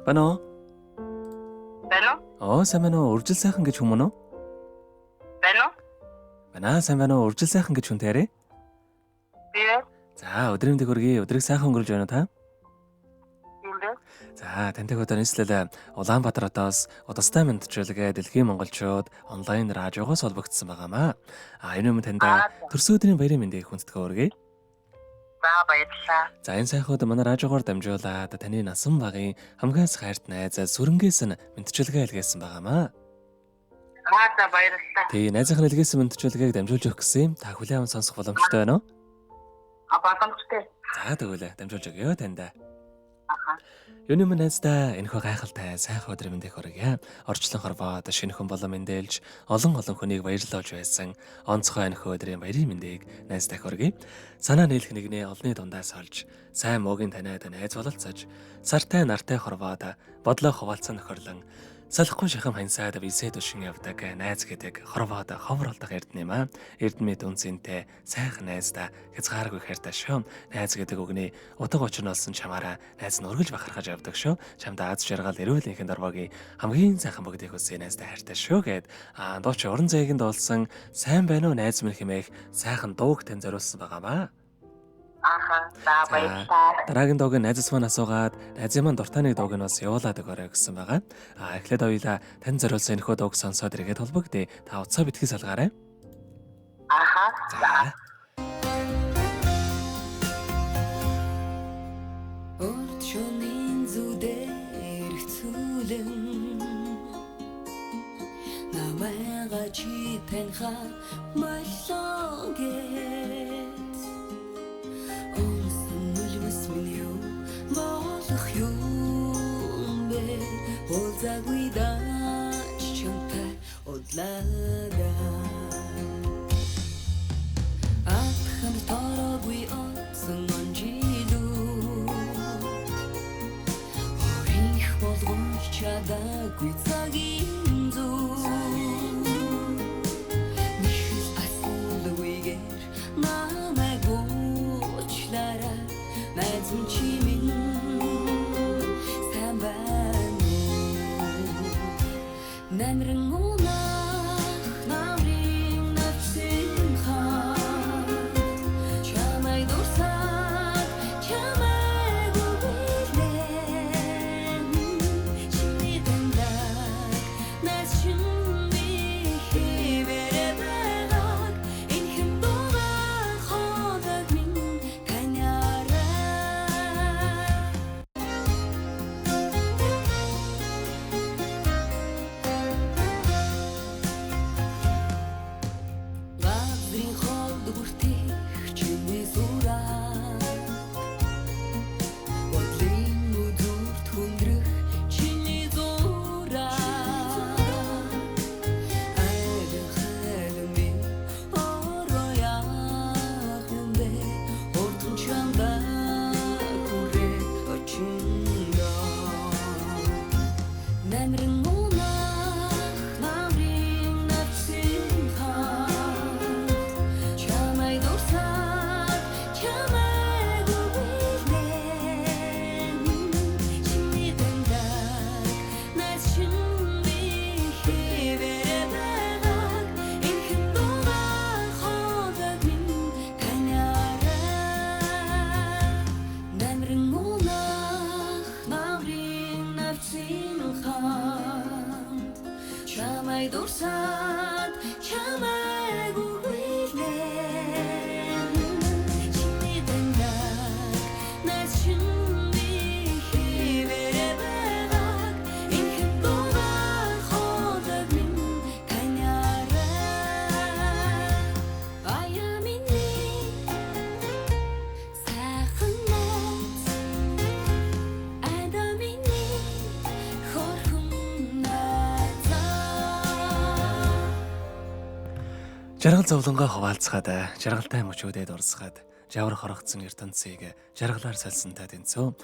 Байна уу? Байна уу? Сайн байна уу? Үржил сайхан гэж хүн мөн үү? Байна уу? Байна, сайн байна уу? Үржил сайхан гэж хүн тэрэ? Би ээ. За, өдрийн мэндийг хүргэе. Өдрийг сайхан өнгөрүүлж байна уу та? Тийм дээ. За, тантай одоо нийслэл Улаанбаатар хотоос удастай мэдчилгээ дэлхийн монголчууд онлайн радиогоос холбогдсон байгаамаа. Энэ юм танда төрсөн өдрийн баярын мэндийг хүндэтгэе хүргэе. За баярлалаа. За, энэ сайхууд манай радиогоор дамжуулаад таны насан багын хамгаас хайрт найз сүрэнгээс нь мэдчилгээ илгээсэн байгаамаа. За баярлалаа. Тэгээ найзынхаа илгээсэн мэдчилгээг дамжуулж өгөх гэсэн юм. Та хүлээн аван сонсох боломжтой байна уу? Боломжтой. За, тэгвэл дамжуулж өгье танд. Аха. Юуны минь найздаа энэхүү гайхалтай сайхан өдрийн мэндийг хүргье. Орчлон хорвоод шинэ хүн болон мэндэлж олон хүнийг баярлуулж байсан онцгой энэхүү өдрийн баярын мэндийг найздаа хүргье. Санаа нийлэх нэгнээ олны дундаас олж сайн муугийн таниад найз бололцож сартай нартай хорвоод бодлоо хуваалцсан нөхөрлөн салахгүй шахам хансаад висэд өшин явдаг найз гэдэг хорвоод ховролдох эрдэнэ юм аа. Эрдэмэд үнцэнтэй сайхан найздаа хязгааргүй хайртай шүү. Найз гэдэг үгний утга учир нь олсон чамаараа найз нь өргөж бахархаж явдаг шүү. Чамд аз жаргал эрүүл энхэн дорвогийн хамгийн сайхан бүгдийг хүсээ найздаа хайртай шүү гэд дууч уран зээгэнд олсон сайн байна уу найз минь хэмээх сайхан дууг тань зориулсан байгаамаа. Аха. За баярлалаа. Дараагийн дууг найзаас маань асуугаад найзын маань дуртайны дууг нь бас явуулаад өгөөрэй гэсэн байгаа. Эхлээд хоёулаа тань зориулсан энэхүү дууг сонсоод ирэхэд холбогдъё. Та утсаа битгий салгаарай. Аха. За. Урд шөнийн зүдээр хэцүүлэн намайга чи таньха моллоогээд онсон үлмэс минь юу болох юм бэ уулзаагүй даач чамтай удлаараа атхан тороогүй онсон онжилүү орих болгож чадаагүй цагийн зүү нихэл асуулгүйгээр намайг уучлаарай найз чи минь сайн байна уу намрын унах намрын навсын хаа чамай дурсаад чамайг үгэлэн чиний таньдаг найз чинь би хэвээрээ байгааг энэ хэм дуугаар ходог минь таньяраа Гадрын хол бүртэх чиний зураг бодлын нүдүрт хүндрэх чиний зураг айлын хайлан би орояах юм бэ урдын чамда хүрээ очиндоо намрын унах намрын навсын хаа чамай дурсаад чамайг үгэлэн чиний таньдаг найз чинь би хэвээрээ байгааг энэ хэм дуугаар ходог минь таньяраа намрын унах намрын навсын хаа чамай дурсаад чамайг үгэлэн чиний таньдаг найз чинь би хэвээрээ байгааг энэ хэм дуугаар ходог минь таньяраа ая миний сайхан найз айда миний хорхон найзаа Жаргал зовлонгоо хуваалцгаад, жаргалтай мөчүүдэд урсгаад, жавар хорогдсон ертөнцийг жаргалаар салсантай тэнцүү.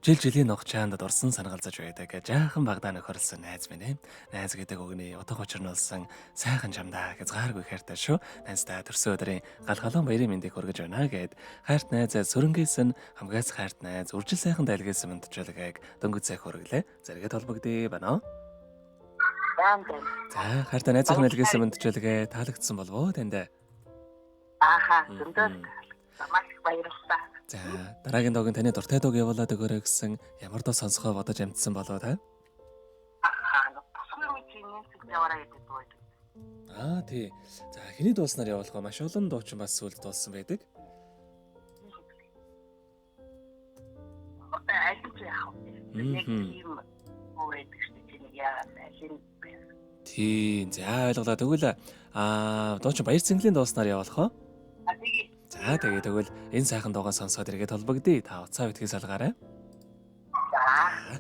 Жилийн ногчаанд дурсан санагалзаж байдаг жаахан багтаа нөхөрлсөн найз минь ээ. Найз гэдэг үгний утга учир нь болсон сайхан чамдаа хязгааргүй хайртай шүү. Найздаа төрсөн өдрийн галгалуун баярын мэндийг хүргэж байна гэд хайрт найз сүрэнгээс нь хамгаас хайрт найз үржил сайхан дайлгээс мэдчилгээг дөнгөж цай хүргэлээ. Зэрэгэд холбогдъё байна уу? За хайртай найзын хэлгээс мэдчилгээ таалагдсан болов уу танд? Аха, зөндөө маш баярлалаа. За дараагийн дуугийн таны дуртай дууг явуулаад өгөөрэй гэсэн ямар дуу сонсохоо бодож амжсан болов та? Аха, тусгай үеийн нэмсэг яваараа гэдэг дуу байдаг. Тий. За хэний дууснаар явуулах вэ? Маш олон дуучин бас сүлд дуулсан байдаг. Одоо аль ч яах вэ? Нэг юм уу гэдэг чинь яа алин бэ? Тий. За ойлголоо. Тэгвэл дуучин баяр цэнгэлийн дууснаар явуулах уу? Тэгээ. За тэгвэл энэ сайхан дуугаа сонсоод эргээд холбогдъё. Та уцаа битгий салгаарай. За.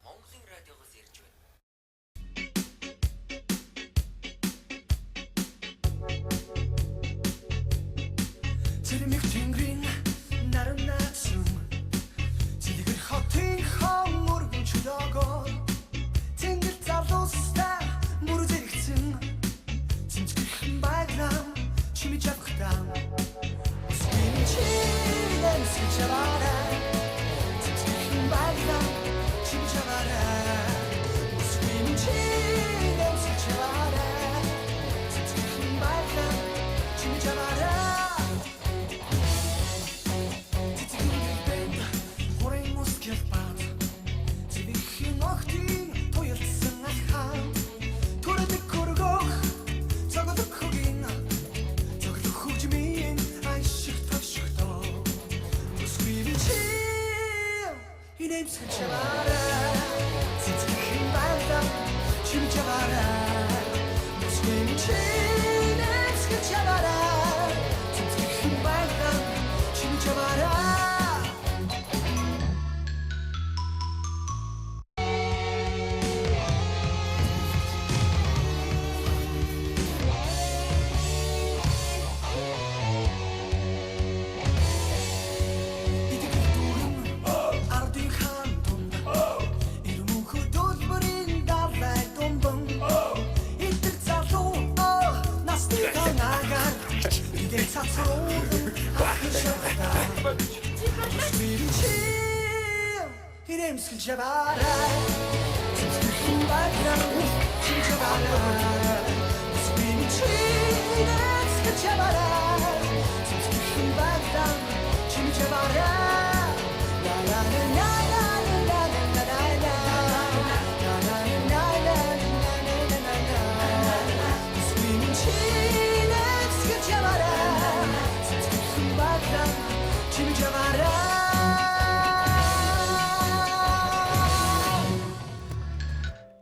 Монголын радиогоос ирж байна. Тэрмэг тэнгэрийн наран наацсан Зэлгэр хотын хон мөргөн чөлөөгөө Тэнгэр залуустай мөр зэрэгцэн Цэмцгэрхэн байглам чимэж авахтаа Усмин чидэн сэж аваарай Цэмцгэрхэн байглам чимэж аваарай Усмин чидэн сэж аваарай Цэмцгэрхэн байглам чимэж аваарай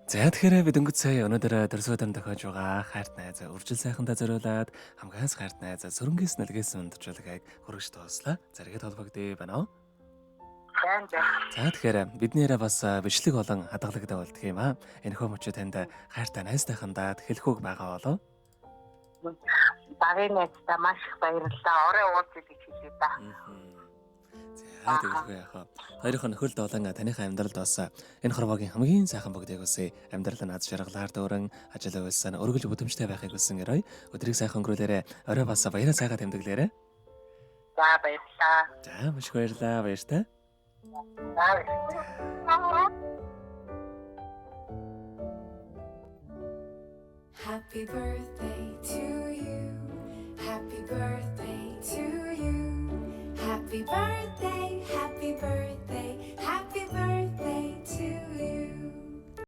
За тэгэхээр бид өнгөц сая өнөөдөр төрсөдөн тохиож байгаа хайрт найз үржил сайхандаа зориулаад хамгаас хайрт найз сүрэнгээс нэлгээс мэдчилгээг хүргэж тоослаа. Зэрэгэд холбогдъё байна уу? За тэгэхээр бидний яриа бас бичлэг болон хадгалагдаа болдго юм аа. Энэхүү мөчөө танд хайртай найзтайхандаа хэлэхүүг байгаа болов? Багын найзтай маш их баярлалаа. Орой уулзъя гэж хэлээ да. За тэгвэл яах вэ? Хоёрын нөхөлд болон таныхаа амьдралд бас энэ хорвоогийн хамгийн сайхан бүгдийг үсэ амьдрал нь аз жаргалаар дүүрэн ажил үйлсэн өргөл бүдэмжтэй байхыг хүсэн гэрой. Өдрийг сайхан өнгөрүүлээрэ. Орой бас баяраа сайхан тэмдэглээрэ. За баярлалаа. За маш их баярлалаа. Баяртай. Happy birthday to you. Happy birthday to you. Happy birthday, happy birthday.